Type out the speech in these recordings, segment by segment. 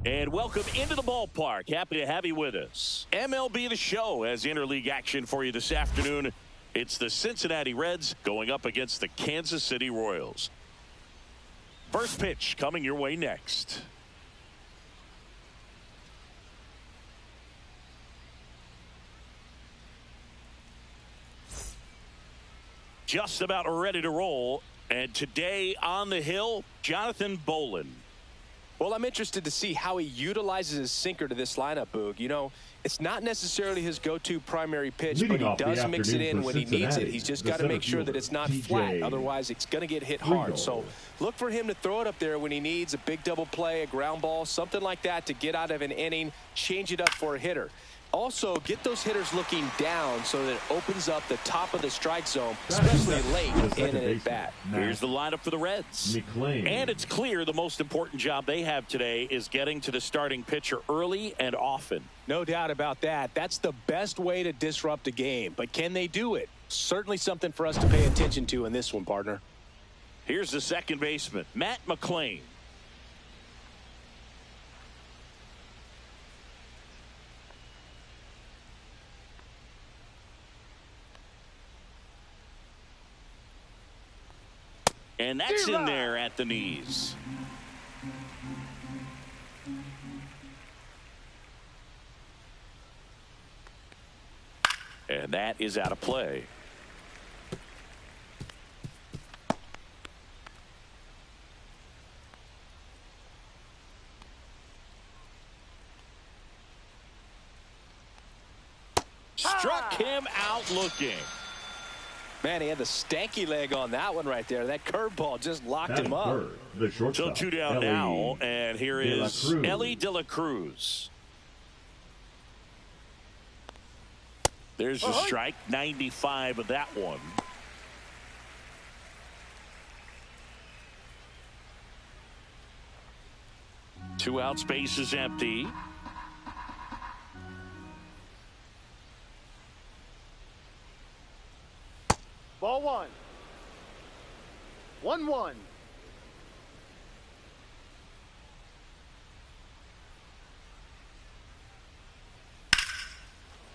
And welcome into the ballpark. Happy to have you with us. MLB The Show has interleague action for you this afternoon. It's the Cincinnati Reds going up against the Kansas City Royals. First pitch coming your way next. Just about ready to roll. And today on the hill, Jonathan Bolin. Well, I'm interested to see how he utilizes his sinker to this lineup, Boog. You know, it's not necessarily his go-to primary pitch, but he does mix it in when he needs it. He's just got to make sure that it's not flat. Otherwise, it's going to get hit hard. So look for him to throw it up there when he needs a big double play, a ground ball, something like that to get out of an inning, change it up for a hitter. Also, get those hitters looking down so that it opens up the top of the strike zone, especially late in an at-bat. Here's the lineup for the Reds. And it's clear the most important job they have today is getting to the starting pitcher early and often. No doubt about that. That's the best way to disrupt a game. But can they do it? Certainly something for us to pay attention to in this one, partner. Here's the second baseman, Matt McLain. And that's in there at the knees. And that is out of play. Struck him out looking. Man, he had the stanky leg on that one right there. That curveball just locked him up. So two down now, and here is Ellie De La Cruz. There's the strike, 95 of that one. Two out, space is empty. Ball one. 1-1.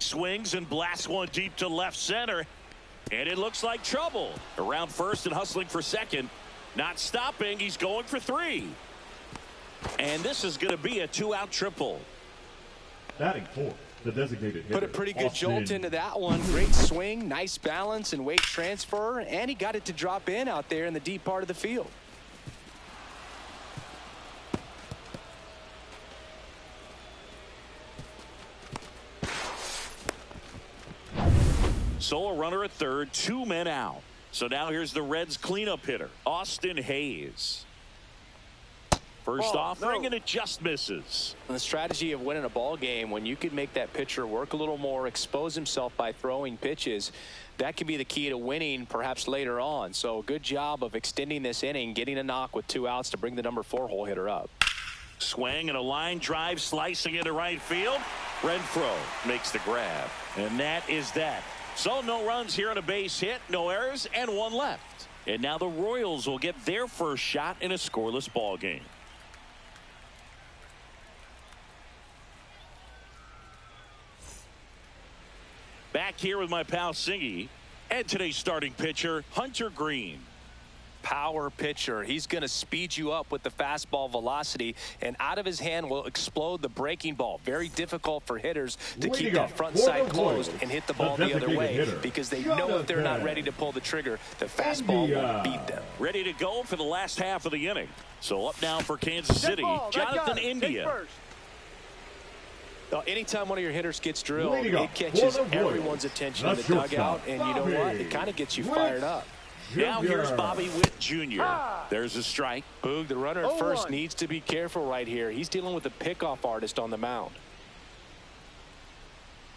Swings and blasts one deep to left center. And it looks like trouble. Around first and hustling for second. Not stopping. He's going for three. And this is going to be a two-out triple. Batting fourth, the designated hitter. Put a pretty good jolt into that one. Great swing, nice balance and weight transfer, and he got it to drop in out there in the deep part of the field. So a runner at third, two men out. So now here's the Reds cleanup hitter, Austin Hayes. First offering, and it just misses. The strategy of winning a ball game, when you can make that pitcher work a little more, expose himself by throwing pitches, that can be the key to winning perhaps later on. So good job of extending this inning, getting a knock with two outs to bring the number 4 hole hitter up. Swing and a line drive slicing into right field. Renfroe makes the grab. And that is that. So no runs here on a base hit, no errors, and one left. And now the Royals will get their first shot in a scoreless ball game. Back here with my pal Singy and today's starting pitcher, Hunter Green. Power pitcher. He's going to speed you up with the fastball velocity, and out of his hand will explode the breaking ball. Very difficult for hitters to keep that front side closed and hit the ball the other way, because they know if they're not ready to pull the trigger, the fastball will beat them. Ready to go for the last half of the inning. So up now for Kansas City, Jonathan India. Anytime one of your hitters gets drilled, it catches everyone's attention in the dugout, and you know what? It kind of gets you fired up. Now here's Bobby Witt Jr. There's a strike. Boog, the runner at first needs to be careful right here. He's dealing with a pickoff artist on the mound.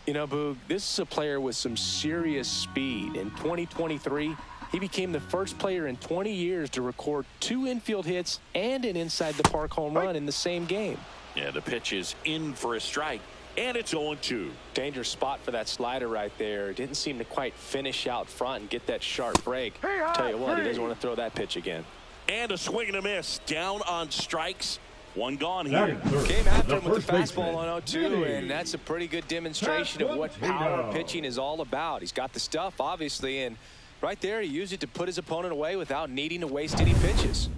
You know, Boog, this is a player with some serious speed. In 2023, he became the first player in 20 years to record 2 infield hits and an inside-the-park home run in the same game. Yeah, the pitch is in for a strike, and it's 0-2. Dangerous spot for that slider right there. Didn't seem to quite finish out front and get that sharp break. Tell you what, he doesn't want to throw that pitch again. And a swing and a miss. Down on strikes. One gone here. Came after him with the fastball on 0-2, and that's a pretty good demonstration of what power pitching is all about. He's got the stuff, obviously, and right there he used it to put his opponent away without needing to waste any pitches.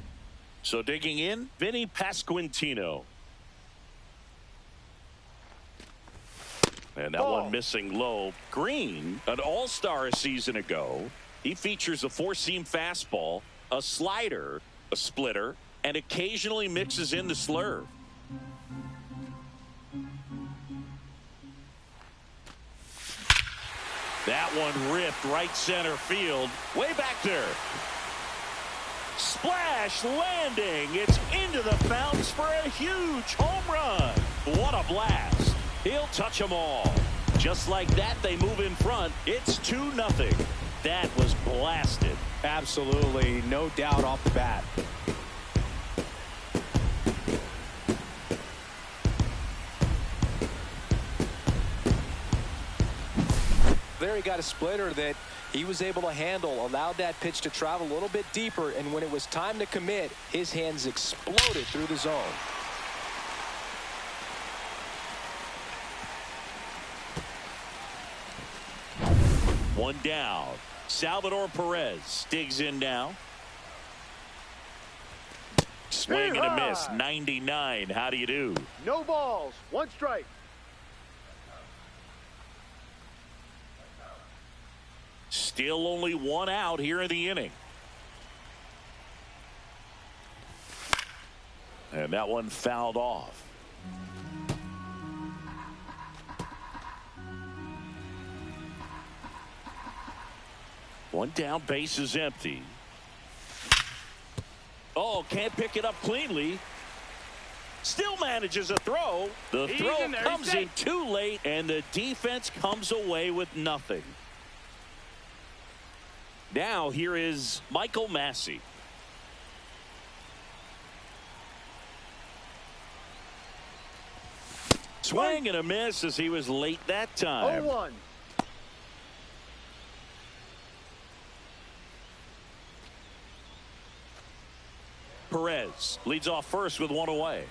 So digging in, Vinny Pasquantino. And that one missing low. Green, an all-star a season ago. He features a four-seam fastball, a slider, a splitter, and occasionally mixes in the slurve. That one ripped right center field. Way back there. Splash landing. It's into the bounce for a huge home run. What a blast. He'll touch them all. Just like that, they move in front. It's 2-0. That was blasted. Absolutely, no doubt off the bat. There he got a splitter that he was able to handle, allowed that pitch to travel a little bit deeper, and when it was time to commit, his hands exploded through the zone. One down. Salvador Perez digs in now. Swing and a miss. 99. How do you do? No balls. One strike. Still only one out here in the inning. And that one fouled off. One down, base is empty. Oh, can't pick it up cleanly. Still manages a throw. The throw comes in too late, and the defense comes away with nothing. Now here is Michael Massey. Swing and a miss as he was late that time. 0-1. Perez leads off first with one away.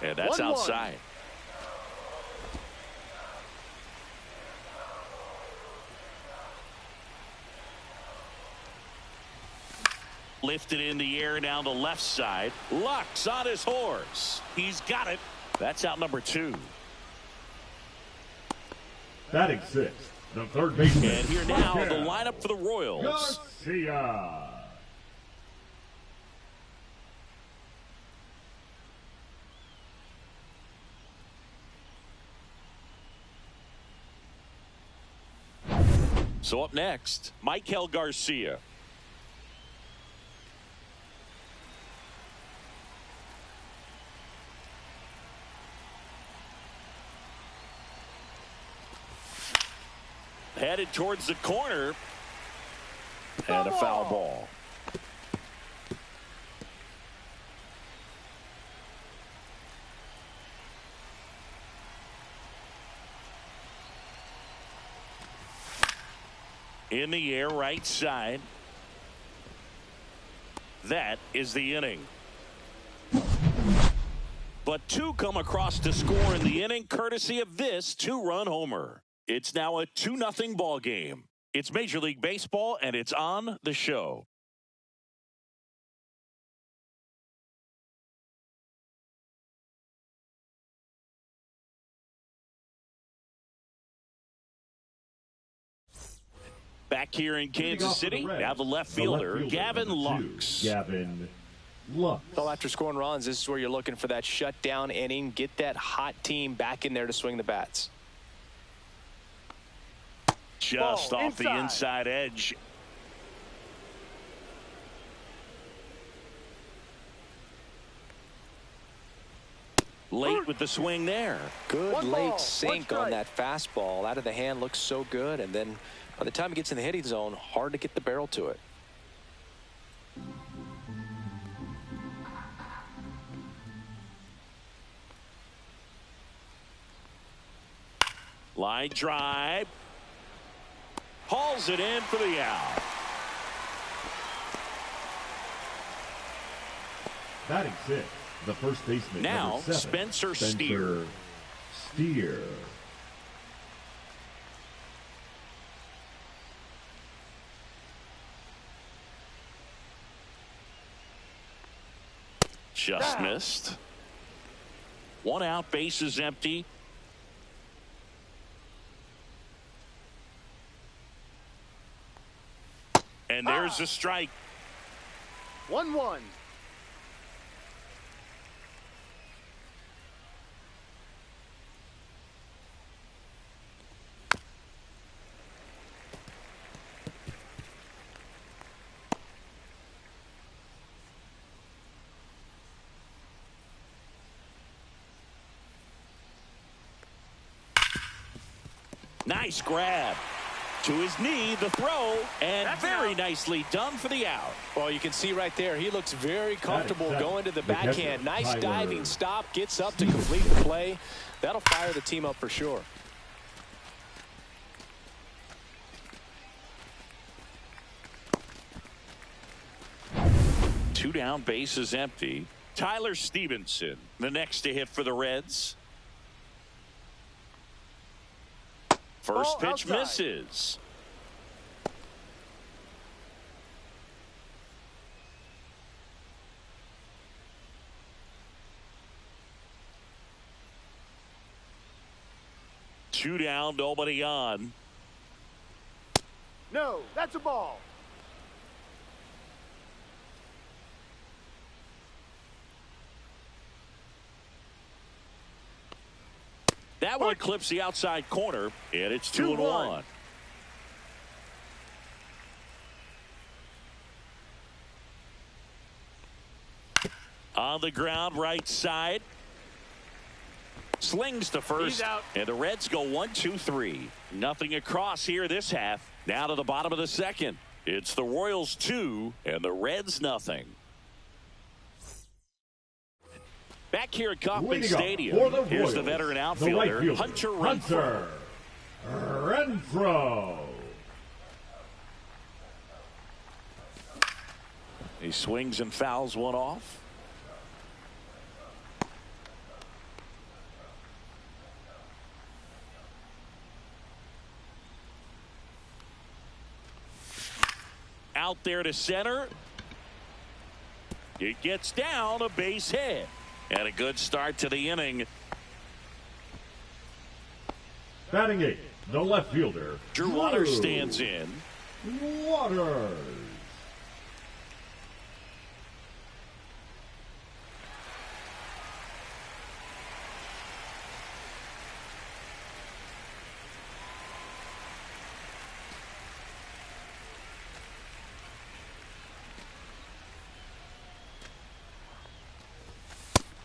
And that's 1-1. outside. Lifted in the air down the left side. Lux on his horse. He's got it. That's out number 2. Batting sixth, the third baseman. And here now, the lineup for the Royals. Garcia. So up next, Michael Garcia. Headed towards the corner. And a foul ball. In the air, right side. That is the inning. But 2 come across to score in the inning, courtesy of this 2-run homer. It's now a 2-0 ball game. It's Major League Baseball, and it's on the show. Back here in Kansas City, now the left fielder, Gavin Lux. Gavin Lux. Well, after scoring runs, this is where you're looking for that shutdown inning. Get that hot team back in there to swing the bats. Just off the inside edge. Late with the swing there. Good late sink on that fastball. Out of the hand, looks so good. And then by the time it gets in the hitting zone, hard to get the barrel to it. Line drive. Hauls it in for the out. Batting sixth, the first baseman. Now, number 7, Spencer Steer. Steer. Just missed. 1 out, bases empty. And there's a strike. 1-1. Nice grab. To his knee, the throw, and That's very out. nicely done for the out. Well, you can see right there, he looks very comfortable going to the backhand. Nice diving stop, gets up to complete the play. That'll fire the team up for sure. Two down, bases empty. Tyler Stevenson, the next to hit for the Reds. First Ball pitch outside. misses. Two down, nobody on. No, that's a ball. That one clips the outside corner, and it's 2-1. On the ground, right side. Slings to first. He's out. And the Reds go 1-2-3. Nothing across here this half. Now to the bottom of the second. It's the Royals 2 and the Reds nothing. Back here at Kauffman Stadium, here's the veteran outfielder, the Hunter Renfroe. He swings and fouls one off. Out there to center. It gets down, a base hit. And a good start to the inning. Batting 8, the left fielder, Drew Waters stands in. Waters.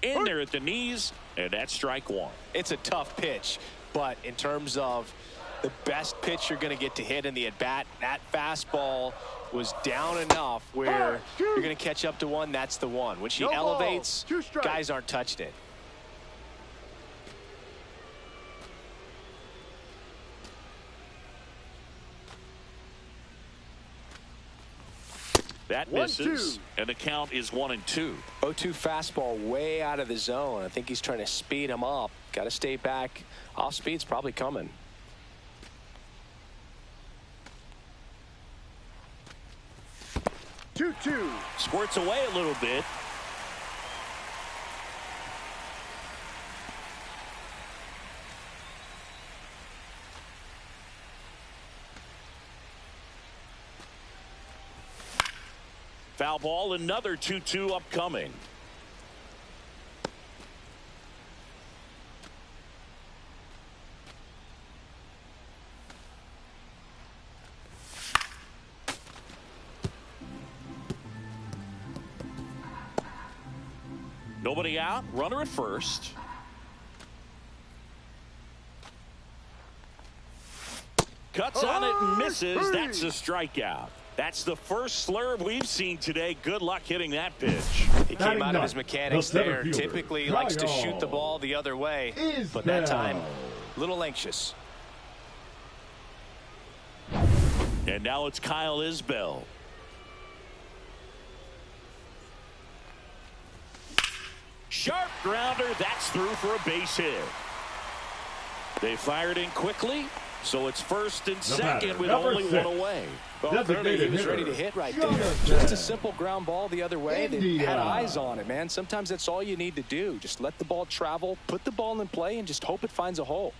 In there at the knees, and that's strike one. It's a tough pitch, but in terms of the best pitch you're going to get to hit in the at-bat, that fastball was down enough where you're going to catch up to one. That's the one. When she No elevates, ball. 2 strikes. guys aren't touching it. That 1-2. misses, and the count is 1-2. 0-2 fastball way out of the zone. I think he's trying to speed him up. Got to stay back. Off speed's probably coming. Two. Squirts away a little bit. Foul ball, another 2-2 upcoming. Nobody out, runner at first. Cuts on it and misses. That's a strikeout. That's the first slurve we've seen today. Good luck hitting that pitch. He came out of his mechanics there. Typically likes to shoot the ball the other way, but that time a little anxious. And now it's Kyle Isbell. Grounder, that's through for a base hit. They fired in quickly, so it's first and second with only one away. Well, clearly he was ready to hit right there. Just a simple ground ball the other way. They had eyes on it, man. Sometimes that's all you need to do. Just let the ball travel, put the ball in play, and just hope it finds a hole.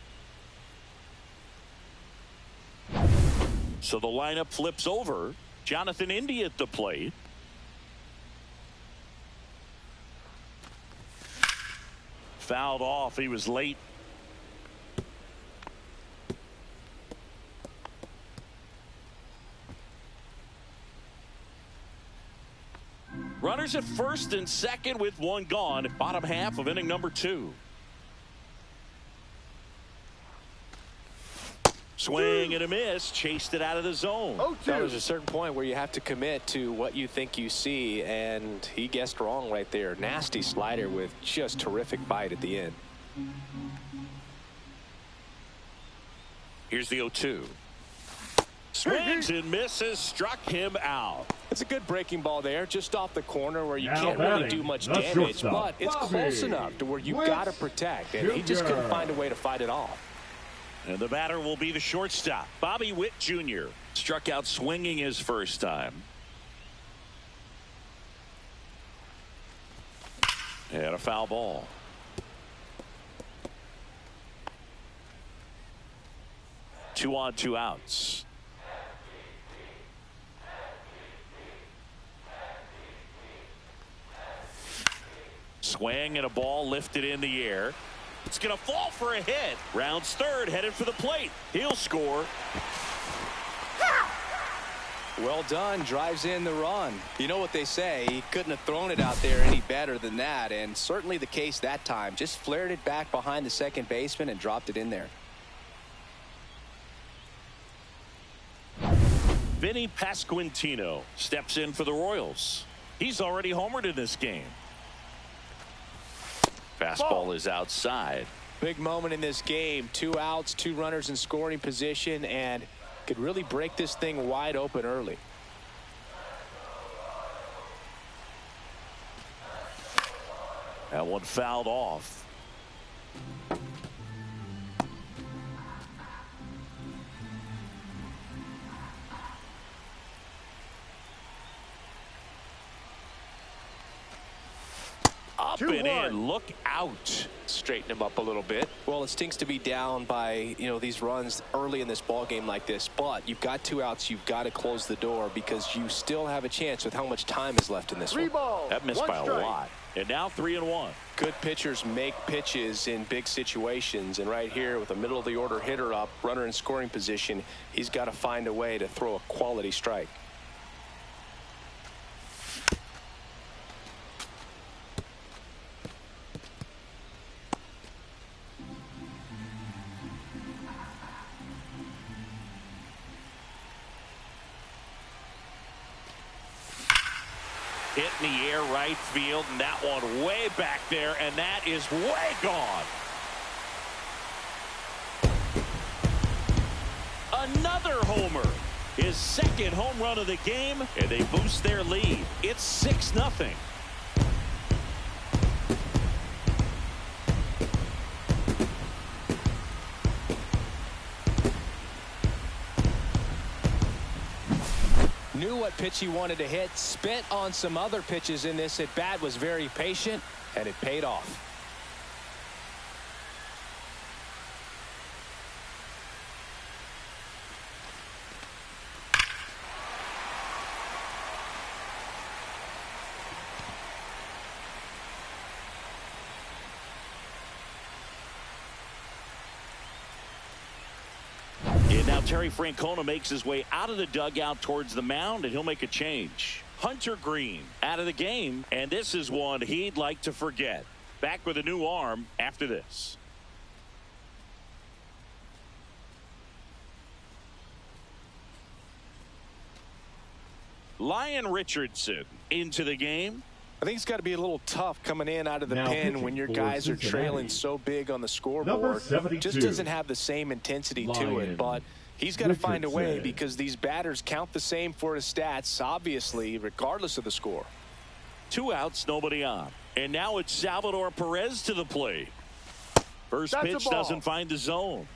So the lineup flips over. Jonathan India at the plate. Fouled off. He was late. Runners at first and second with one gone. Bottom half of inning number 2. Swing and a miss. Chased it out of the zone. There's a certain point where you have to commit to what you think you see, and he guessed wrong right there. Nasty slider with just terrific bite at the end. Here's the 0-2. Swings and misses. Struck him out. It's a good breaking ball there, just off the corner where you can't really do much damage, but it's close enough to where you've got to protect, and he just couldn't find a way to fight it off. And the batter will be the shortstop, Bobby Witt Jr. Struck out swinging his first time. And a foul ball. Two on, two outs. Swing and a ball lifted in the air. It's going to fall for a hit. Rounds third, headed for the plate. He'll score. Well done. Drives in the run. You know what they say, he couldn't have thrown it out there any better than that, and certainly the case that time. Just flared it back behind the second baseman and dropped it in there. Vinny Pasquantino steps in for the Royals. He's already homered in this game. Fastball is outside. Big moment in this game. 2 outs, 2 runners in scoring position, and could really break this thing wide open early. That one fouled off. Up and in. Look out. Straighten him up a little bit. Well, it stinks to be down by, these runs early in this ball game like this, but you've got 2 outs. You've got to close the door because you still have a chance with how much time is left in this one. That missed by a lot. And now 3-1. Good pitchers make pitches in big situations, and right here with a middle of the order hitter up, runner in scoring position, he's got to find a way to throw a quality strike. Hit in the air right field, and that one way back there, and that is way gone. Another homer. His second home run of the game, and they boost their lead. It's 6-0. Knew what pitch he wanted to hit, spent on some other pitches in this at bat, was very patient, and it paid off. And now Terry Francona makes his way out of the dugout towards the mound, and he'll make a change. Hunter Green out of the game, and this is one he'd like to forget. Back with a new arm after this. Lyon Richardson into the game. I think it's got to be a little tough coming in out of the pen when your guys are trailing so big on the scoreboard. Just doesn't have the same intensity to it, but he's got to find a way because these batters count the same for his stats, obviously, regardless of the score. 2 outs, nobody on. And now it's Salvador Perez to the plate. First That's pitch doesn't find the zone.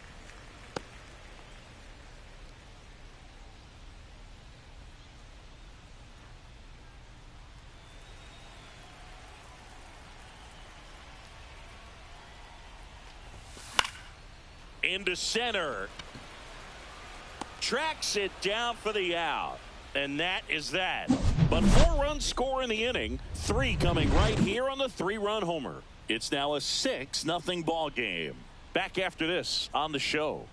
Into center. Tracks it down for the out. And that is that. But 4 runs score in the inning. 3 coming right here on the 3-run homer. It's now a 6-0 ball game. Back after this on the show.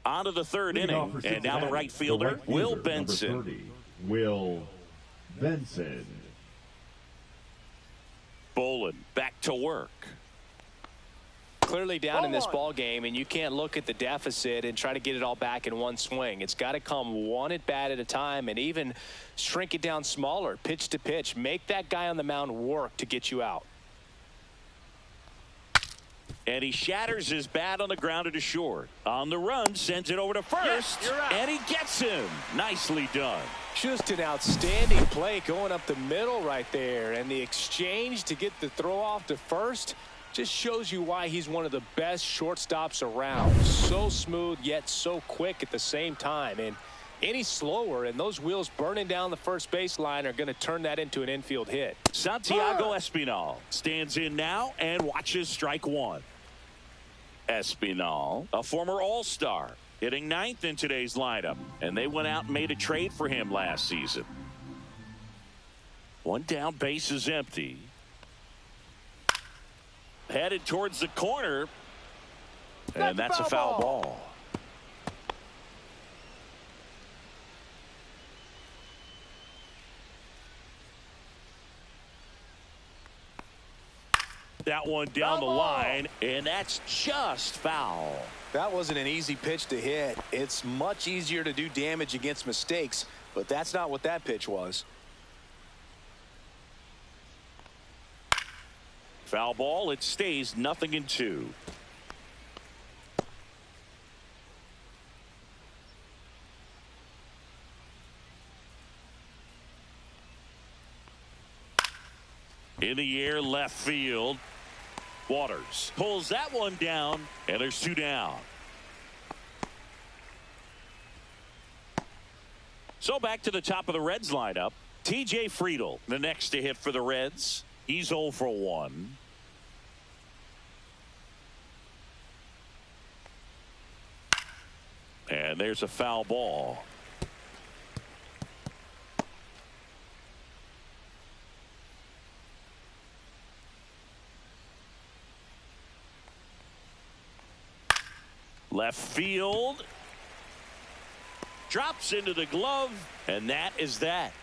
On to the 3rd inning. And now the right fielder, Will Benson. Will Benson. Bolin back to work. Clearly down in this ball game, and you can't look at the deficit and try to get it all back in one swing. It's got to come one at bat at a time, and even shrink it down smaller, pitch to pitch. Make that guy on the mound work to get you out. And he shatters his bat on the ground to short. On the run, sends it over to first, and he gets him. Nicely done. Just an outstanding play going up the middle right there, and the exchange to get the throw off to first just shows you why he's one of the best shortstops around. So smooth, yet so quick at the same time. And any slower, and those wheels burning down the first baseline are going to turn that into an infield hit. Santiago Espinal stands in now and watches strike 1. Espinal, a former All-Star, hitting 9th in today's lineup, and they went out and made a trade for him last season. 1 down, base is empty. Headed towards the corner, and that's a foul ball. That one down the line, and that's just foul. That wasn't an easy pitch to hit. It's much easier to do damage against mistakes, but that's not what that pitch was. Foul ball. It stays 0-2. In the air, left field. Waters pulls that one down, and there's 2 down. So back to the top of the Reds lineup. TJ Friedl, the next to hit for the Reds. He's 0 for 1. And there's a foul ball. Left field. Drops into the glove, and that is that.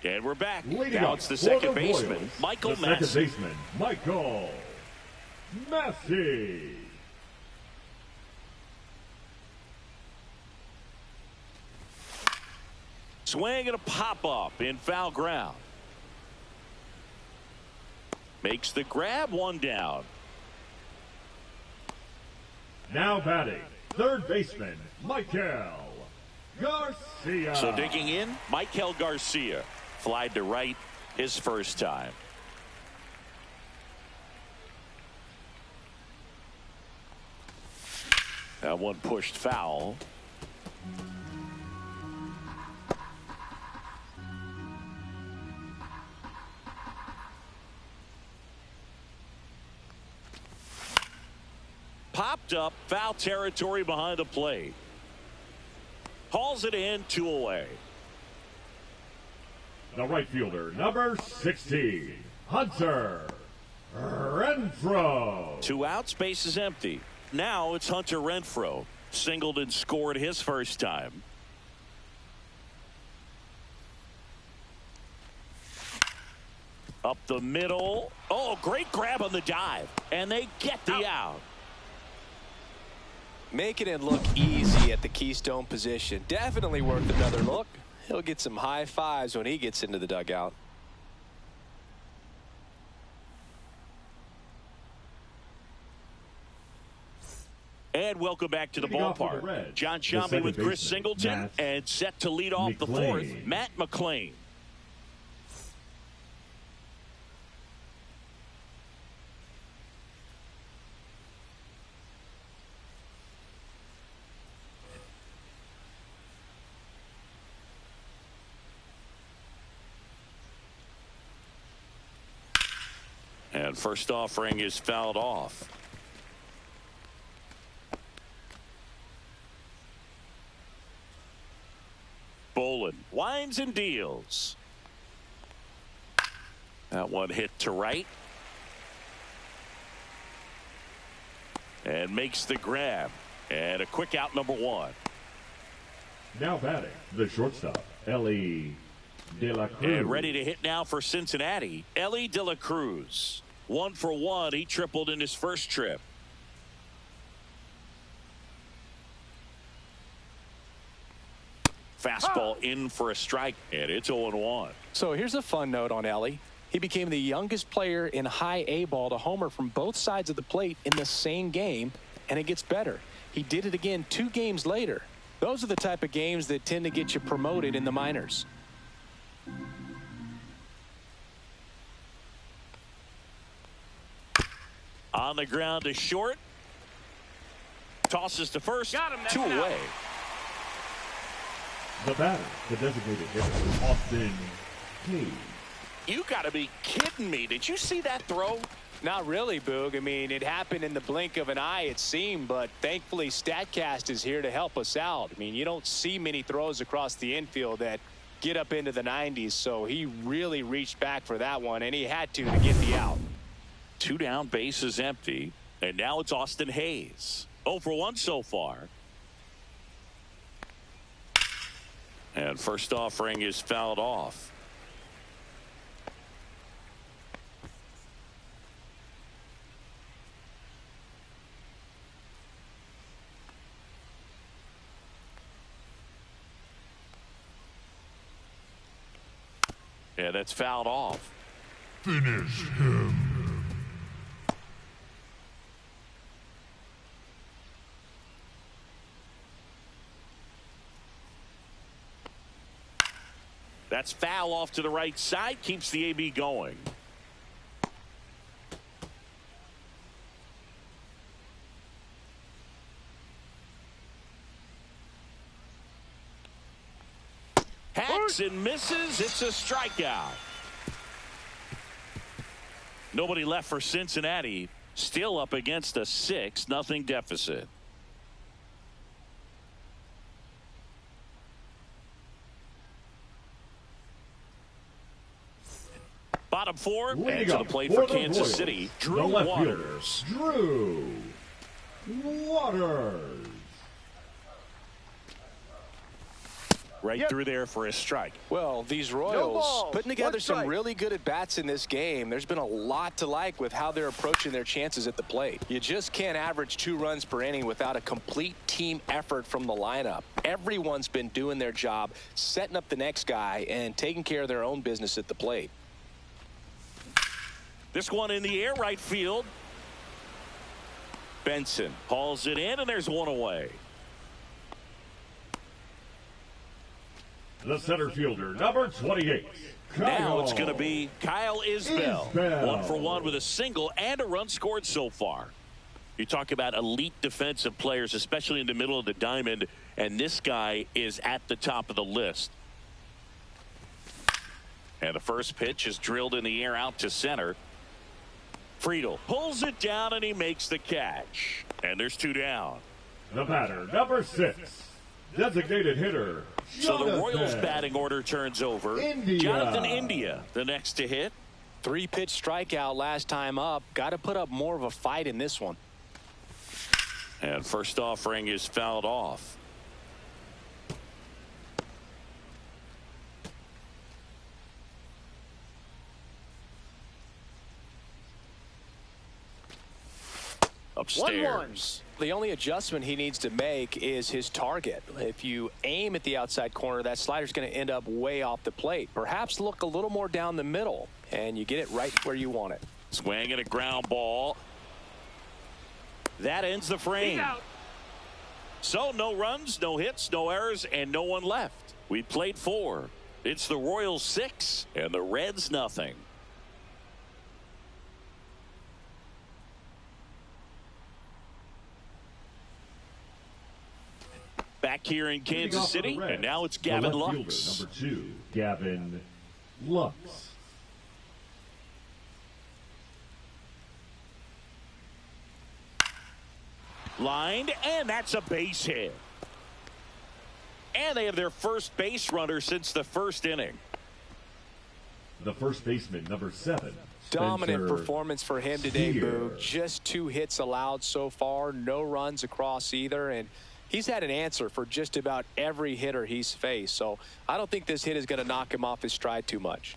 And we're back. Now it's the second baseman, Michael Massey. Second baseman, Michael Massey. Swing and a pop-up in foul ground. Makes the grab, 1 down. Now batting, third baseman, Michael Garcia. So digging in, Michael Garcia. Flied to right his first time. That one pushed foul. Popped up, foul territory behind the plate. Hauls it in, 2 away. The right fielder, number 16, Hunter Renfroe. 2 outs, base is empty. Now it's Hunter Renfroe. Singled and scored his first time. Up the middle. Oh, great grab on the dive. And they get the out. Making it look easy at the keystone position. Definitely worth another look. He'll get some high fives when he gets into the dugout. And welcome back to the ballpark. John Sciambi with Chris Singleton, and set to lead off the fourth, Matt McLain. And first offering is fouled off. Bolin winds and deals. That one hit to right. And makes the grab. And a quick out, number one. Now batting, the shortstop, Ellie De La Cruz. And ready to hit now for Cincinnati, Ellie De La Cruz. 1 for 1. He tripled in his first trip. Fastball in for a strike, and it's 0-1. So here's a fun note on Ellie. He became the youngest player in high A ball to homer from both sides of the plate in the same game, and it gets better. He did it again 2 games later. Those are the type of games that tend to get you promoted in the minors. On the ground to short. Tosses to first. 2 away. The batter, the designated hitter, Austin Hayes. You got to be kidding me. Did you see that throw? Not really, Boog. I mean, it happened in the blink of an eye, it seemed, but thankfully StatCast is here to help us out. I mean, you don't see many throws across the infield that get up into the 90s, so he really reached back for that one, and he had to get the out. 2 down, bases empty, and now it's Austin Hayes. 0 for 1 so far. And first offering is fouled off. Yeah, that's fouled off. Finish him. That's foul off to the right side. Keeps the AB going. Hacks and misses. It's a strikeout. Nobody left for Cincinnati. Still up against a 6-0 deficit. Bottom 4, and to the plate for Kansas City, Drew Waters. Drew Waters. Right through there for a strike. Well, these Royals putting together some really good at-bats in this game. There's been a lot to like with how they're approaching their chances at the plate. You just can't average 2 runs per inning without a complete team effort from the lineup. Everyone's been doing their job, setting up the next guy, and taking care of their own business at the plate. This one in the air, right field. Benson hauls it in, and there's 1 away. The center fielder, number 28. Now it's going to be Kyle Isbell. 1 for 1 with a single and a run scored so far. You talk about elite defensive players, especially in the middle of the diamond, and this guy is at the top of the list. And the first pitch is drilled in the air out to center. Friedel pulls it down, and he makes the catch. And there's 2 down. The batter, number 6. Designated hitter, So the Royals batting order turns over. Jonathan India, the next to hit. 3-pitch strikeout last time up. Got to put up more of a fight in this one. And first offering is fouled off. upstairs. 1-1. The only adjustment he needs to make is his target. If you aim at the outside corner, that slider's going to end up way off the plate. Perhaps look a little more down the middle, and you get it right where you want it. Swing and a ground ball. That ends the frame. So no runs, no hits, no errors, and no one left. We played 4. It's the Royals 6 and the Reds nothing. Back here in Kansas City, and now it's Gavin Lux. Number 2, Gavin Lux. Lined, and that's a base hit. And they have their first base runner since the first inning. The first baseman, number 7. Dominant performance for him today, Boog. Just 2 hits allowed so far, no runs across either, and he's had an answer for just about every hitter he's faced. So I don't think this hit is going to knock him off his stride too much.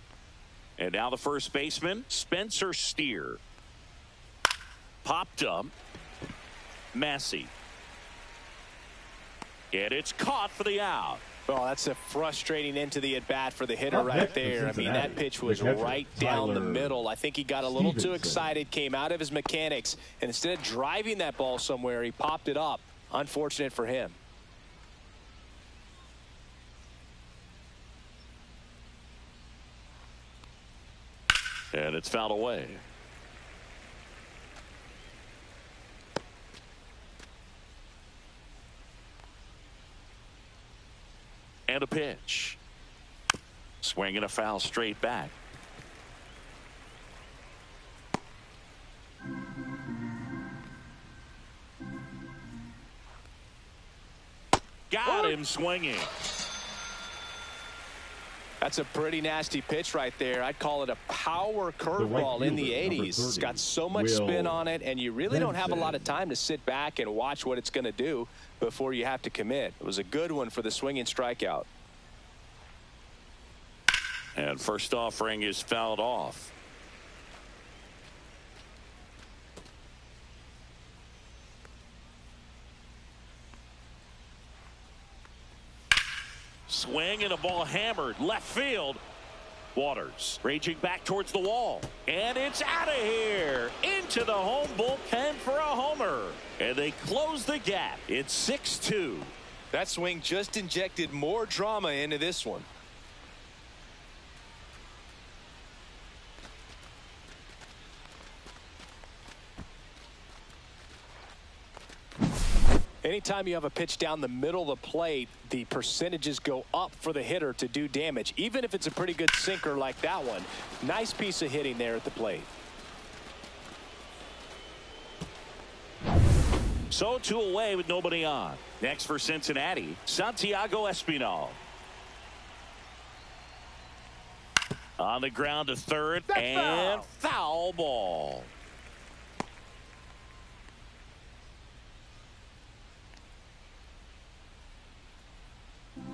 And now the first baseman, Spencer Steer. Popped up. Massey. And it's caught for the out. Well, that's a frustrating end to the at-bat for the hitter right there. I mean, that pitch was right down the middle. I think he got a little too excited, came out of his mechanics, and instead of driving that ball somewhere, he popped it up. Unfortunate for him. And it's fouled away. And a pitch. Swing and a foul straight back. Got him swinging. That's a pretty nasty pitch right there. I'd call it a power curveball in the 80s. It's got so much spin on it, and you really don't have a lot of time to sit back and watch what it's going to do before you have to commit. It was a good one for the swinging strikeout. And first offering is fouled off. Swing and a ball hammered left field. Waters raging back towards the wall, and it's out of here into the home bullpen for a homer, and they close the gap. It's 6-2. That swing just injected more drama into this one. Anytime you have a pitch down the middle of the plate, the percentages go up for the hitter to do damage, even if it's a pretty good sinker like that one. Nice piece of hitting there at the plate. So 2 away with nobody on. Next for Cincinnati, Santiago Espinal. On the ground to third, and foul ball.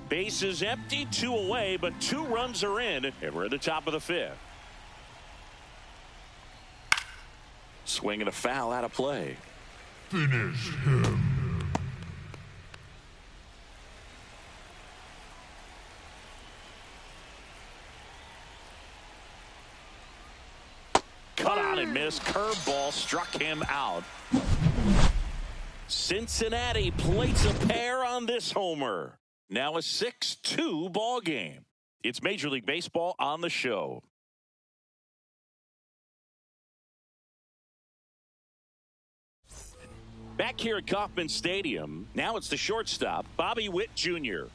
Bases empty, 2 away, but 2 runs are in, and we're at the top of the 5th. Swing and a foul out of play. Finish him. Cut out and missed. Curveball struck him out. Cincinnati plates a pair on this homer. Now a 6-2 ball game. It's Major League Baseball on the show. Back here at Kauffman Stadium, now it's the shortstop, Bobby Witt Jr.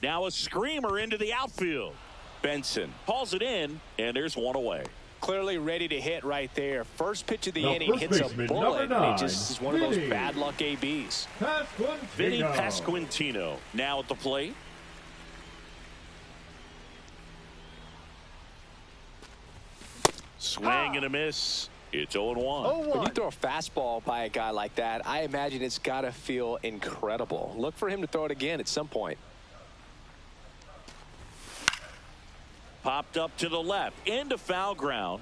Now a screamer into the outfield. Benson hauls it in, and there's 1 away. Clearly ready to hit right there. First pitch of the inning hits a bullet, and it just is one of those bad luck ABs. Vinny Pasquantino now at the plate. Swing and a miss. It's 0-1. When you throw a fastball by a guy like that, I imagine it's got to feel incredible. Look for him to throw it again at some point. Popped up to the left into foul ground.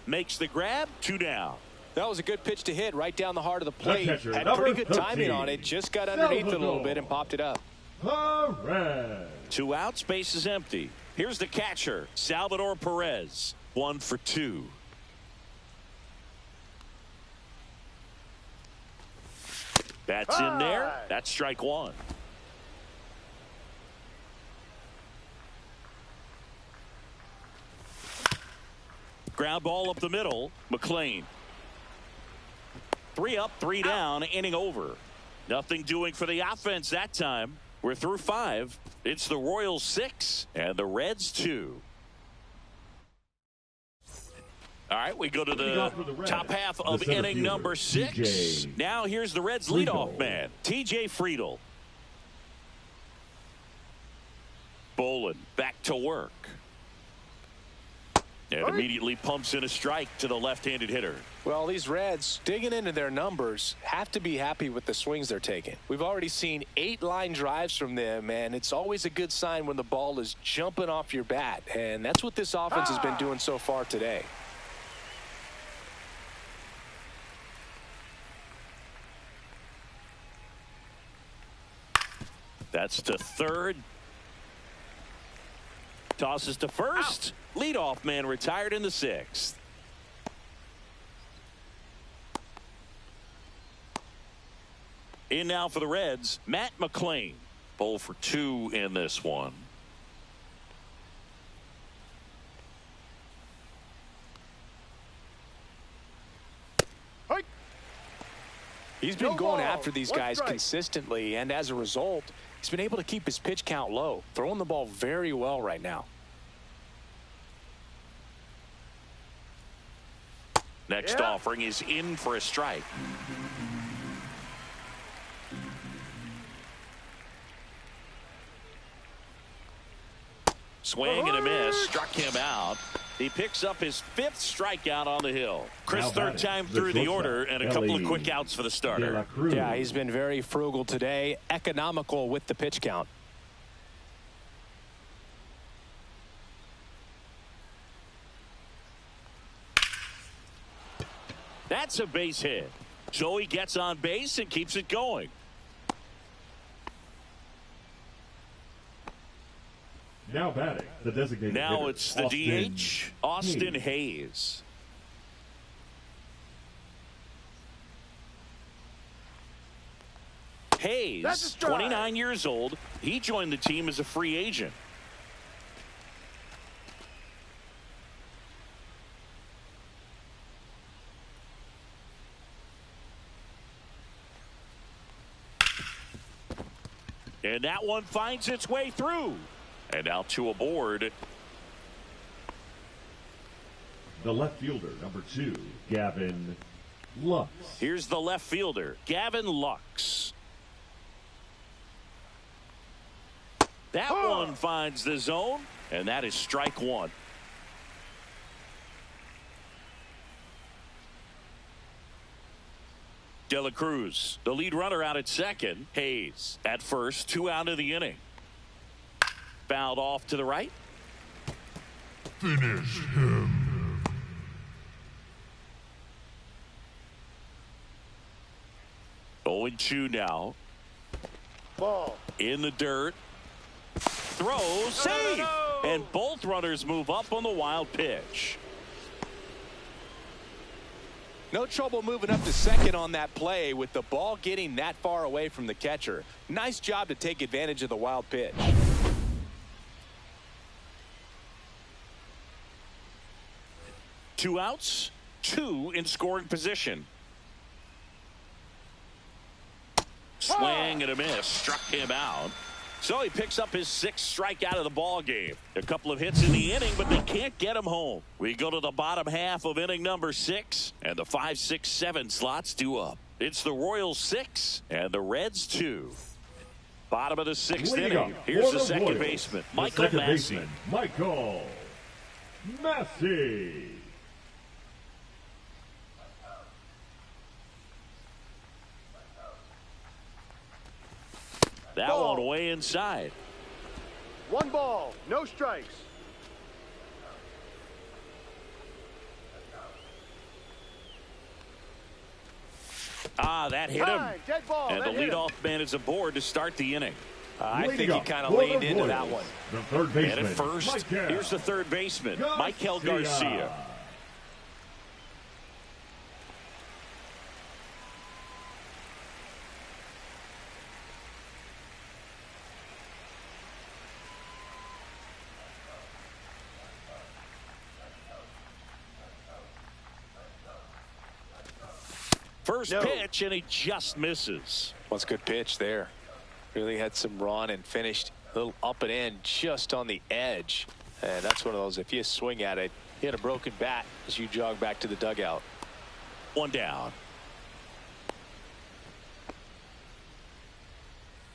Makes the grab. 2 down. That was a good pitch to hit right down the heart of the plate. Catcher, had pretty good 13, timing on it. Just got underneath it a little bit and popped it up. Perez. 2 outs. Base is empty. Here's the catcher, Salvador Perez. 1 for 2. That's in there. That's strike 1. Ground ball up the middle. McLean. 3 up, 3 down. Inning over. Nothing doing for the offense that time. We're through 5. It's the Royals 6 and the Reds 2. All right, we go to the top half of inning number 6. Now here's the Reds leadoff man, TJ Friedl. Bolin back to work. And immediately pumps in a strike to the left-handed hitter. Well, these Reds, digging into their numbers, have to be happy with the swings they're taking. We've already seen 8 line drives from them, and it's always a good sign when the ball is jumping off your bat. And that's what this offense has been doing so far today. That's to third. Tosses to first. Leadoff man retired in the 6th. In now for the Reds, Matt McLean. 0 for 2 in this one. He's been going after these guys consistently, and as a result, he's been able to keep his pitch count low, throwing the ball very well right now. Next offering is in for a strike. Swing and a miss. Struck him out. He picks up his 5th strikeout on the hill. Chris, third time through the order, and a couple of quick outs for the starter. Yeah, he's been very frugal today, economical with the pitch count. That's a base hit. So he gets on base and keeps it going. Now batting, the designated Now hitter, it's the DH, Austin Hayes. Hayes, 29 years old. He joined the team as a free agent. And that one finds its way through. And now 2 aboard. The left fielder, number 2, Gavin Lux. Here's the left fielder, Gavin Lux. That one finds the zone, and that is strike 1. De La Cruz, the lead runner out at second. Hayes at first, 2 out of the inning. Fouled off to the right. Finish him. Oh, 2 now. Ball. In the dirt. Throws. Save. And both runners move up on the wild pitch. No trouble moving up to second on that play with the ball getting that far away from the catcher. Nice job to take advantage of the wild pitch. Two outs, 2 in scoring position. Swing and a miss. Struck him out. So he picks up his 6th strikeout of the ball game. A couple of hits in the inning, but they can't get him home. We go to the bottom half of inning number 6, and the 5, 6, 7 slots due up. It's the Royals 6 and the Reds 2. Bottom of the 6th inning. Here's the second baseman, Michael Massey. Michael Massey. That one way inside. 1 ball, no strikes. That hit him. Dead ball. And the leadoff man is aboard to start the inning. I think he kind of leaned into that one. The third baseman. And at first, here's the third baseman, Michael Garcia. First pitch, and he just misses. What's a good pitch there? Really had some run and finished a little up and in just on the edge. And that's one of those, if you swing at it, hit a broken bat as you jog back to the dugout. 1 down.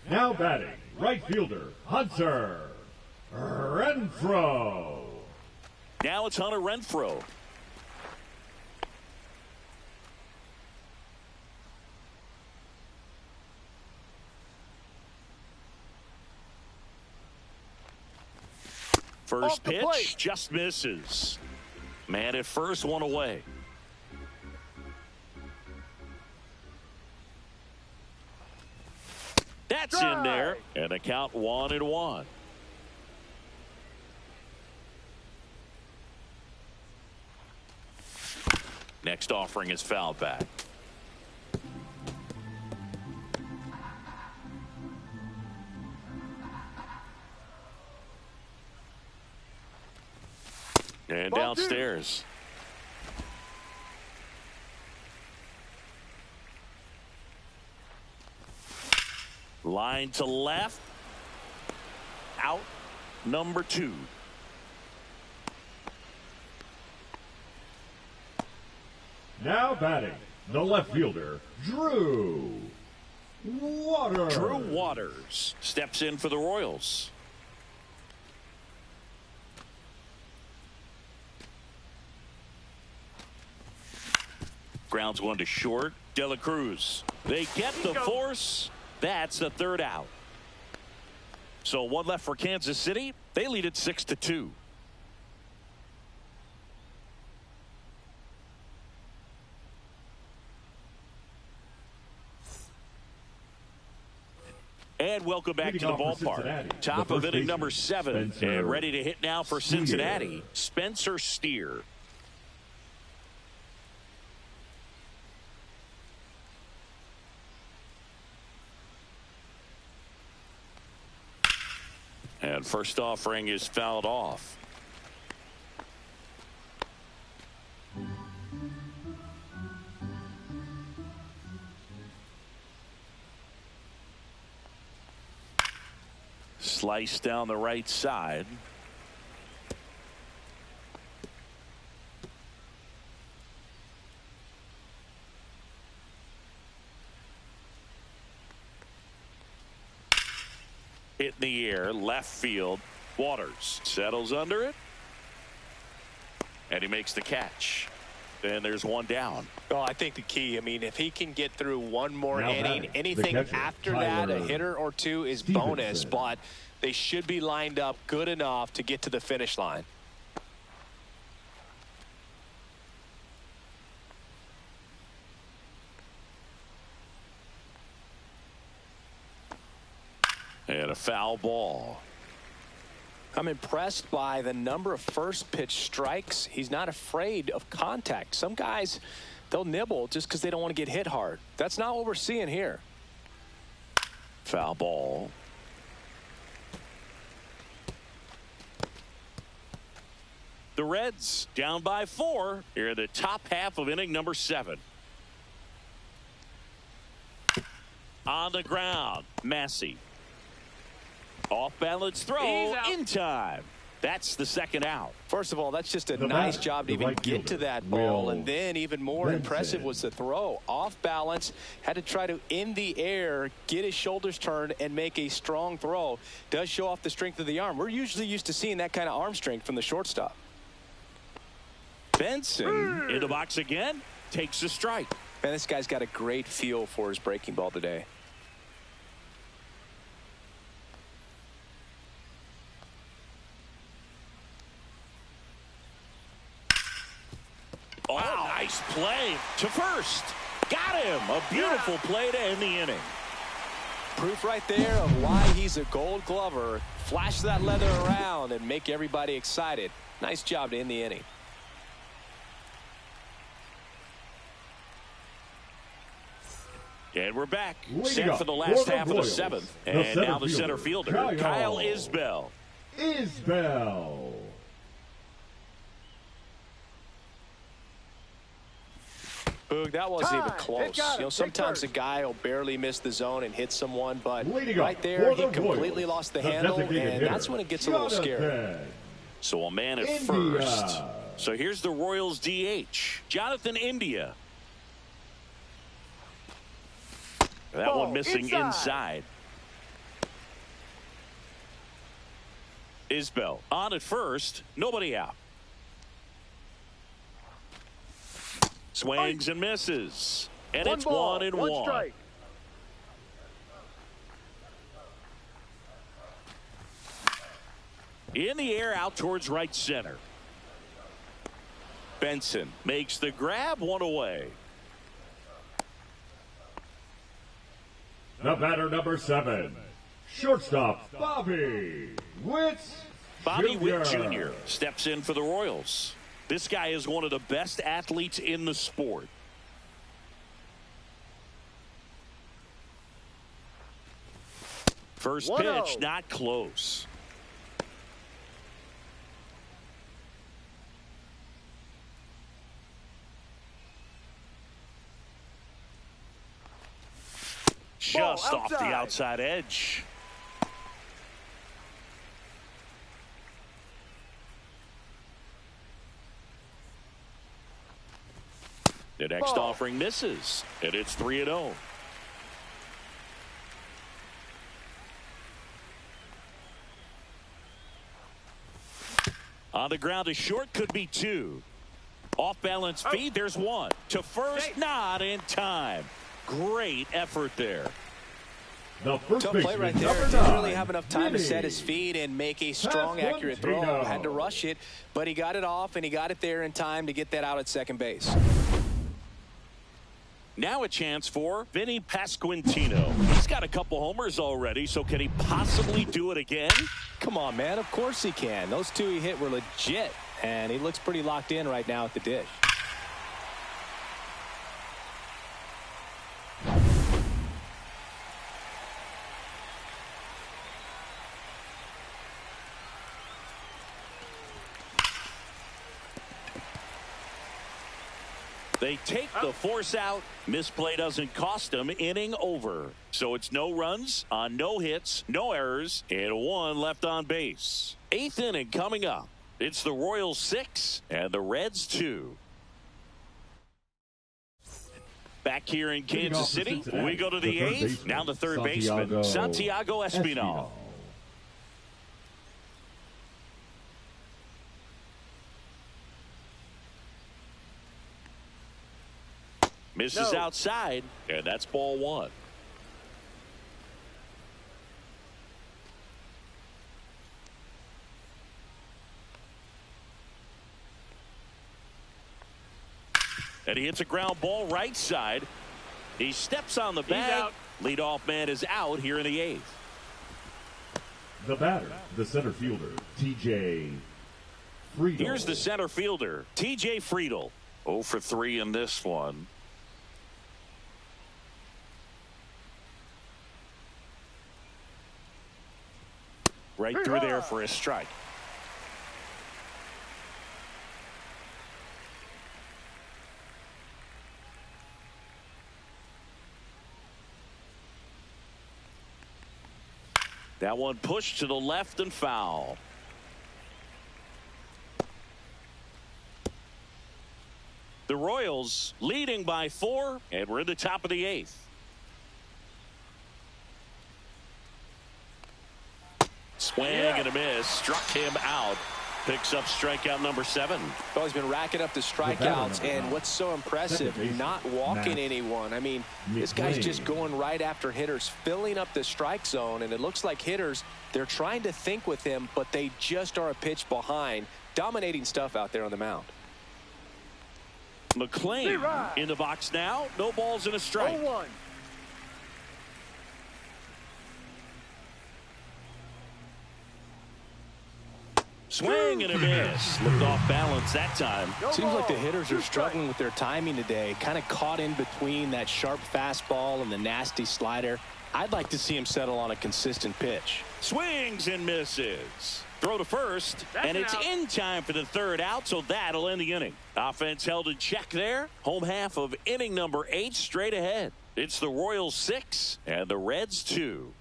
Now batting, right fielder, Hunter Renfroe. Now it's Hunter Renfroe. First pitch just misses. Man at first, 1 away. That's in there, and a count 1-1. Next offering is fouled back. And downstairs. Line to left. Out number 2. Now batting, the left fielder, Drew Waters. Drew Waters steps in for the Royals. Grounds 1 to short. De La Cruz. They get the force. That's the 3rd out. So 1 left for Kansas City. They lead it 6-2. And welcome back to the ballpark. Top of inning number 7. And ready to hit now for Cincinnati, Spencer Steer. And first offering is fouled off. Slice down the right side. Hit in the air, left field. Waters settles under it. And he makes the catch. And there's 1 down. Well, I think the key, I mean, if he can get through 1 more inning, anything after that, a hitter or 2 is bonus, but they should be lined up good enough to get to the finish line. And a foul ball. I'm impressed by the number of first pitch strikes. He's not afraid of contact. Some guys, they'll nibble just because they don't want to get hit hard. That's not what we're seeing here. Foul ball. The Reds down by 4 here in the top half of inning number 7. On the ground, Massey. Off balance throw in time. That's the 2nd out. First of all, that's just a nice job to even get to that ball. And then even more impressive was the throw. Off balance, had to try to in the air, get his shoulders turned and make a strong throw. Does show off the strength of the arm. We're usually used to seeing that kind of arm strength from the shortstop. Benson in the box again, takes a strike. Man, this guy's got a great feel for his breaking ball today. to first. Got him. A beautiful play to end the inning. Proof right there of why he's a Gold Glover. Flash that leather around and make everybody excited. Nice job to end the inning. And we're back. Set for the last half of the seventh. And now the center fielder, Kyle Isbell. Boog, that wasn't even close. You know, sometimes a guy will barely miss the zone and hit someone, but right there, he completely lost the handle, and that's when it gets a little scary. So a man at first. So here's the Royals DH, Jonathan India. That one missing inside. Isbell on at first, nobody out. Swings and misses. And it's 1-1. Strike. In the air out towards right center. Benson makes the grab, one away. The batter, number 7, shortstop Bobby Witt Jr. steps in for the Royals. This guy is one of the best athletes in the sport. First pitch, not close. Just off the outside edge. The next offering misses, and it's 3-0. On the ground, a short, could be 2. Off balance feed, there's 1. To first, not in time. Great effort there. The first tough play right there. Didn't really have enough time to set his feet and make a strong, accurate throw. Had to rush it, but he got it off, and he got it there in time to get that out at second base. Now a chance for Vinny Pasquantino. He's got a couple homers already, so can he possibly do it again? Come on, man. Of course he can. Those 2 he hit were legit, and he looks pretty locked in right now at the dish. They take the force out. Misplay doesn't cost them. Inning over. So it's no runs on no hits, no errors, and 1 left on base. 8th inning coming up. It's the Royals 6 and the Reds 2. Back here in Kansas City, we go to the 8th. Now the third baseman, Santiago Espinal. Misses outside, and that's ball 1. And he hits a ground ball right side. He steps on the bag. Leadoff man is out here in the 8th. The batter, the center fielder, T.J. Friedel. Here's the center fielder, T.J. Friedel. 0 for 3 in this one. Right through there for a strike. That one pushed to the left and foul. The Royals leading by 4, and we're in the top of the 8th. Swing and a miss. Struck him out. Picks up strikeout number 7. Well, he's been racking up the strikeouts, and what's so impressive, not walking anyone. I mean, this guy's just going right after hitters, filling up the strike zone, and it looks like hitters, they're trying to think with him, but they just are a pitch behind. Dominating stuff out there on the mound. McLean in the box now. No balls and a strike. 0-1. Swing and a miss. Looked off balance that time. Seems like the hitters are struggling with their timing today. Kind of caught in between that sharp fastball and the nasty slider. I'd like to see him settle on a consistent pitch. Swings and misses. Throw to first, and it's in time for the third out, so that'll end the inning. Offense held in check there. Home half of inning number 8 straight ahead. It's the Royals 6 and the Reds 2.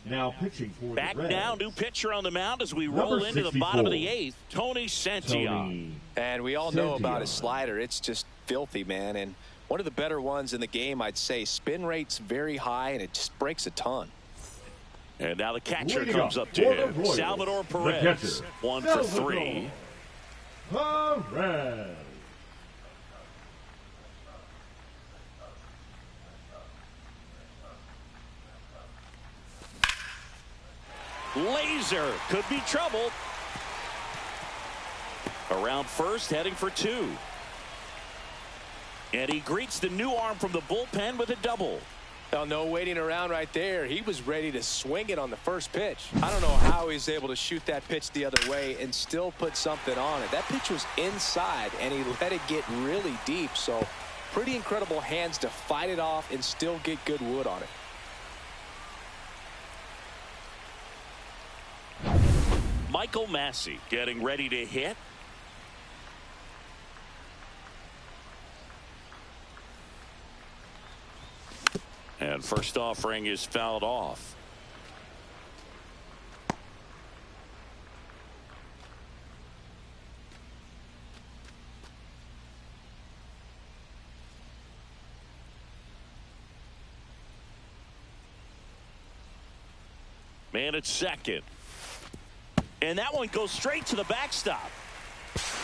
Now pitching for Back the Reds. now, new pitcher on the mound as we roll into the bottom of the 8th. Tony Santillan. And we all know about his slider. It's just filthy, man. And one of the better ones in the game, I'd say. Spin rate's very high, and it just breaks a ton. And now the catcher comes up to him. Salvador Perez. 1 for 3. Perez. Laser could be trouble. Around first, heading for 2. And he greets the new arm from the bullpen with a double. Oh, no waiting around right there. He was ready to swing it on the first pitch. I don't know how he's able to shoot that pitch the other way and still put something on it. That pitch was inside, and he let it get really deep. So pretty incredible hands to fight it off and still get good wood on it. Michael Massey getting ready to hit. And first offering is fouled off. Man at second. And that one goes straight to the backstop.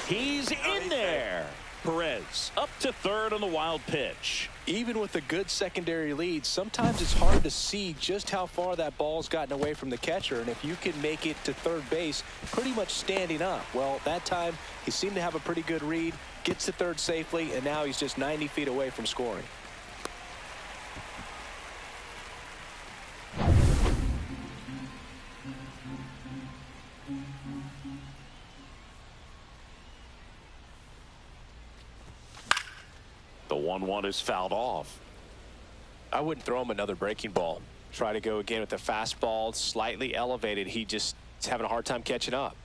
He's in there. Perez up to third on the wild pitch. Even with a good secondary lead, sometimes it's hard to see just how far that ball's gotten away from the catcher. And if you can make it to third base pretty much standing up, well, that time he seemed to have a pretty good read, gets to third safely, and now he's just 90 feet away from scoring. The 1-1 is fouled off. I wouldn't throw him another breaking ball. Try to go again with the fastball slightly elevated. He just is having a hard time catching up.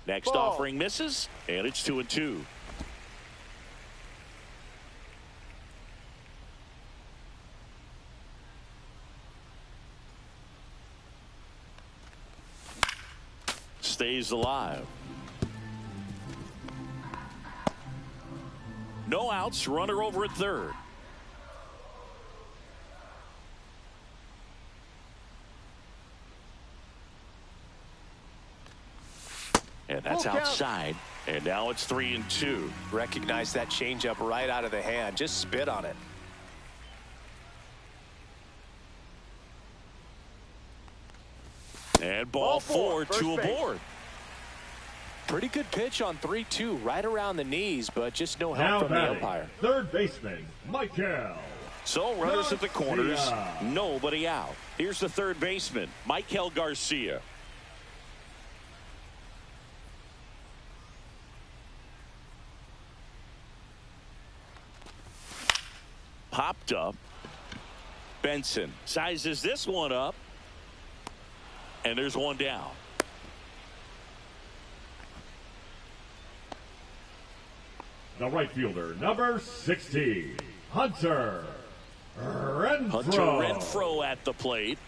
Next offering misses, and it's 2-2. Stays alive. No outs, runner over at third. And that's outside. And now it's 3-2. Recognize that changeup right out of the hand. Just spit on it. And ball 4, 2 aboard. Pretty good pitch on 3-2, right around the knees, but just no help from the umpire. Third baseman, Michael. So runners at the corners, nobody out. Here's the third baseman, Michael Garcia. Popped up. Benson sizes this one up. And there's one down. The right fielder, number 60, Hunter Renfroe. Hunter Renfroe at the plate.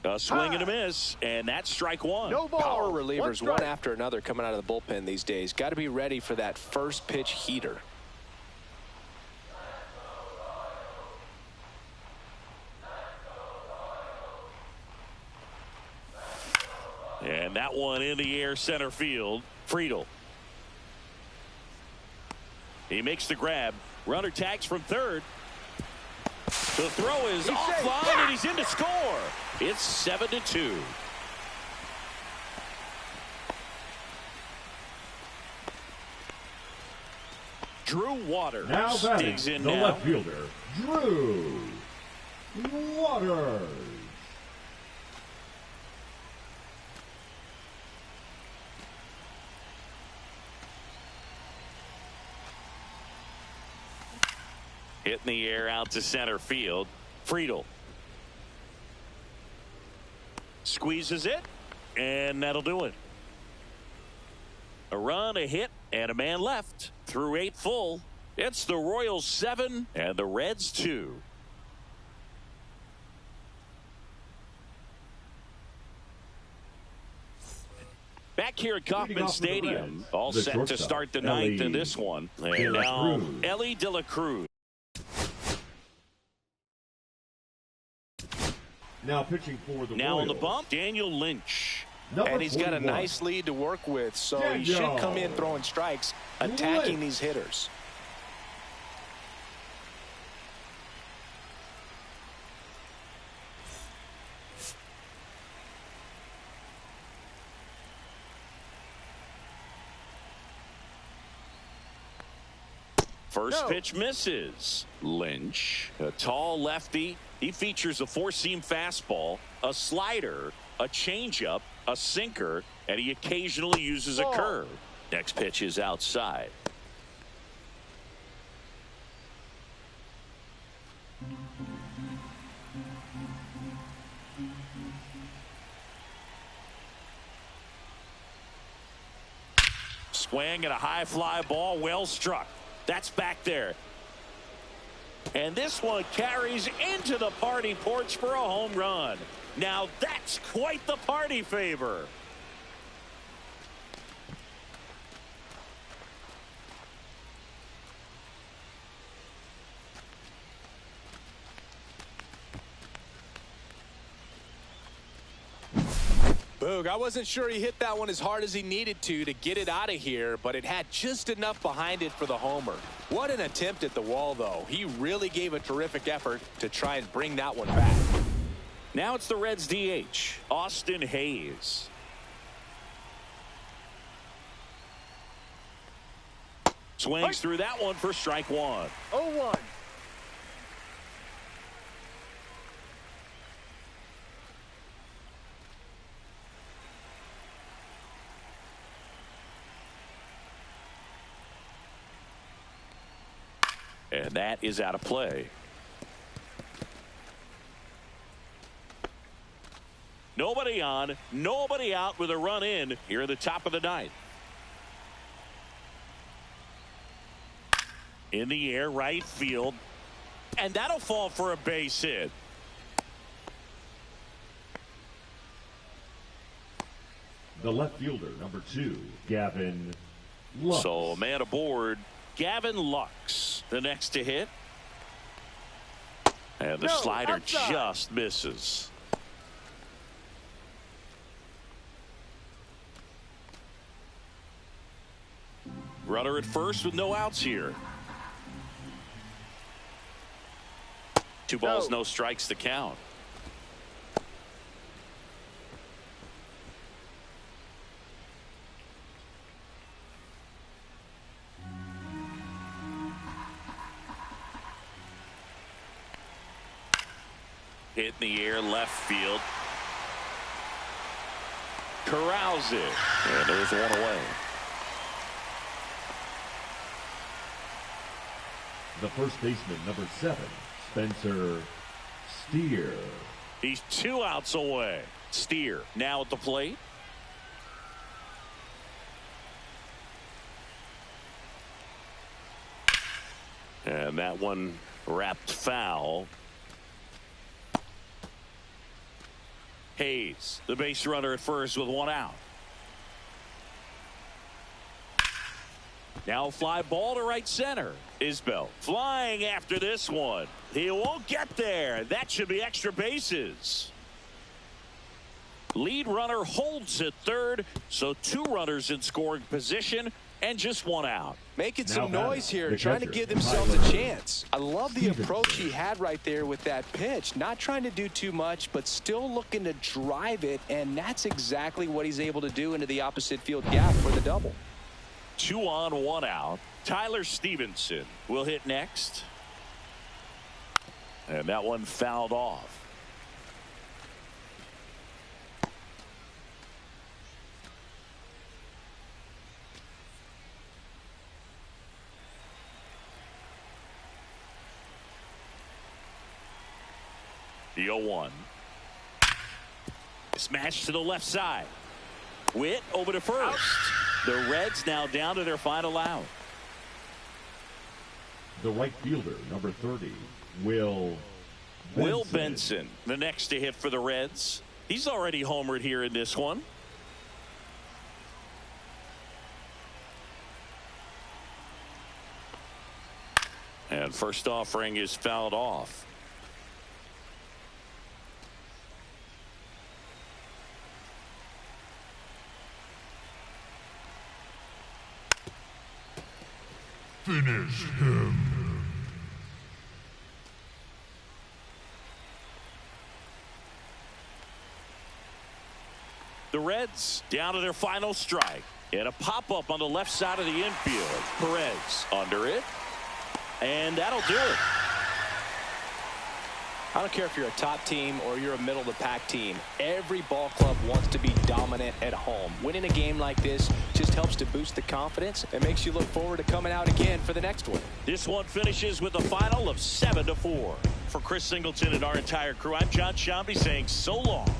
A swing and a miss, and that's strike one. No ball. Power relievers one after another coming out of the bullpen these days. Got to be ready for that first pitch heater. And that one in the air center field. Friedel. He makes the grab. Runner tags from third. The throw is offline, and he's in to score. It's 7-2. Drew Waters now batting, digs in the now. left fielder, Drew Waters. Hit in the air out to center field. Friedel squeezes it, and that'll do it. A run, a hit, and a man left. Through 8 full. It's the Royals 7 and the Reds 2. Back here at Kauffman Stadium, all set to start the ninth in this one. And now Ellie De La Cruz. Now pitching for the Now Royals. on the bump, Daniel Lynch. And he's got a nice lead to work with, so he should come in throwing strikes, attacking these hitters. First pitch misses. Lynch, a tall lefty. He features a 4-seam fastball, a slider, a changeup, a sinker, and he occasionally uses a curve. Next pitch is outside. Swing and a high fly ball, well struck. That's back there. And this one carries into the party porch for a home run. Now that's quite the party favor. Boog, I wasn't sure he hit that one as hard as he needed to get it out of here, but it had just enough behind it for the homer. What an attempt at the wall, though. He really gave a terrific effort to try and bring that one back. Now it's the Reds DH, Austin Hayes. Swings through that one for strike one. 0-1. And that is out of play. Nobody on, nobody out with a run in here at the top of the ninth. In the air, right field. And that'll fall for a base hit. The left fielder, number 2, Gavin Lux. So, man aboard, Gavin Lux, the next to hit. And the slider just misses. Runner at first with no outs here. 2 balls, no strikes to count. Hit in the air, left field. Corrals it. And there's one away. The first baseman, number 7, Spencer Steer. He's 2 outs away. Steer now at the plate. And that one wrapped foul. Hayes, the base runner at first with 1 out. Now fly ball to right center. Isbell flying after this one. He won't get there. That should be extra bases. Lead runner holds at third, so 2 runners in scoring position and just 1 out. Making some noise here, trying to give themselves a chance. I love the approach he had right there with that pitch. Not trying to do too much, but still looking to drive it, and that's exactly what he's able to do into the opposite field gap for the double. 2 on, 1 out. Tyler Stevenson will hit next. And that one fouled off. The 0-1. Smash to the left side. Witt over to first. The Reds now down to their final out. The right fielder, number 30, Will Benson, the next to hit for the Reds. He's already homered here in this one. And first offering is fouled off. Finish him. The Reds down to their final strike. And a pop-up on the left side of the infield. Perez under it. And that'll do it. I don't care if you're a top team or you're a middle-of-the-pack team. Every ball club wants to be dominant at home. Winning a game like this just helps to boost the confidence and makes you look forward to coming out again for the next one. This one finishes with a final of 7-4. For Chris Singleton and our entire crew, I'm John Shambi saying so long.